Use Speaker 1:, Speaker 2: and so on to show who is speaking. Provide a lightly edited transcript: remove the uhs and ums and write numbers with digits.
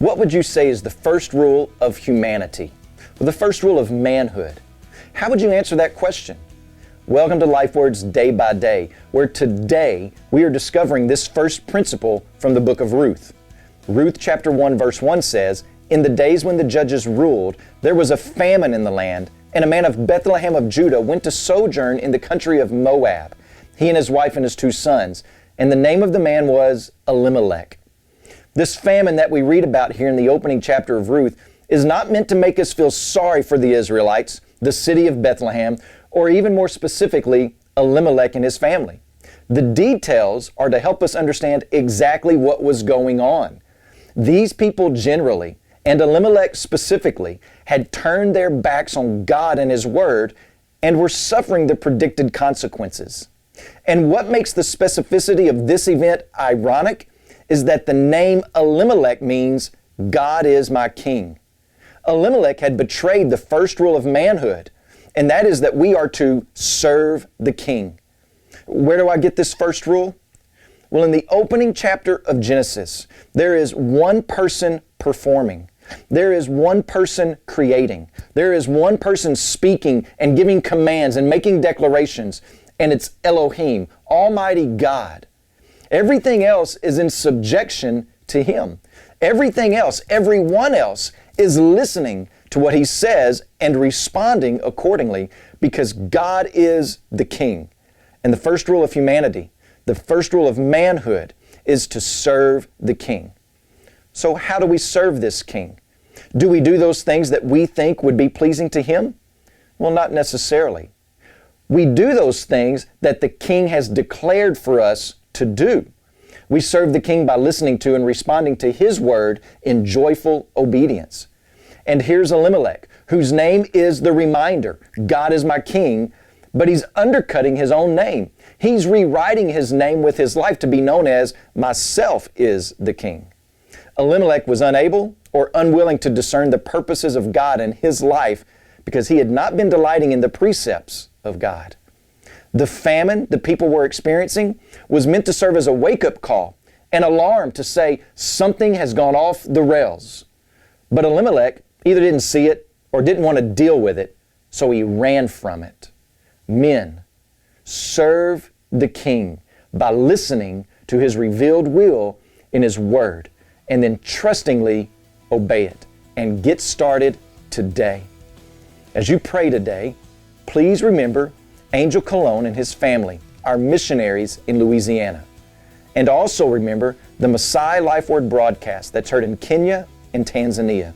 Speaker 1: What would you say is the first rule of humanity? Well, the first rule of manhood. How would you answer that question? Welcome to Life Words Day by Day, where today we are discovering this first principle from the book of Ruth. Ruth chapter 1 verse 1 says, "In the days when the judges ruled, there was a famine in the land, and a man of Bethlehem of Judah went to sojourn in the country of Moab, he and his wife and his 2 sons, and the name of the man was Elimelech." This famine that we read about here in the opening chapter of Ruth is not meant to make us feel sorry for the Israelites, the city of Bethlehem, or even more specifically, Elimelech and his family. The details are to help us understand exactly what was going on. These people generally, and Elimelech specifically, had turned their backs on God and His Word and were suffering the predicted consequences. And what makes the specificity of this event ironic is that the name Elimelech means God is my king. Elimelech had betrayed the first rule of manhood, and that is that we are to serve the king. Where do I get this first rule? Well, in the opening chapter of Genesis, there is one person performing. There is one person creating. There is one person speaking and giving commands and making declarations, and it's Elohim, Almighty God. Everything else is in subjection to Him. Everything else, everyone else is listening to what He says and responding accordingly because God is the King. And the first rule of humanity, the first rule of manhood is to serve the King. So how do we serve this King? Do we do those things that we think would be pleasing to Him? Well, not necessarily. We do those things that the King has declared for us to do. We serve the King by listening to and responding to His word in joyful obedience. And here's Elimelech, whose name is the reminder, God is my king, but he's undercutting his own name. He's rewriting his name with his life to be known as myself is the king. Elimelech was unable or unwilling to discern the purposes of God in his life because he had not been delighting in the precepts of God. The famine the people were experiencing was meant to serve as a wake-up call, an alarm to say something has gone off the rails. But Elimelech either didn't see it or didn't want to deal with it, so he ran from it. Men, serve the King by listening to His revealed will in His Word, and then trustingly obey it and get started today. As you pray today, please remember Angel Colon and his family, our missionaries in Louisiana. And also remember the Messiah Life Word broadcast that's heard in Kenya and Tanzania.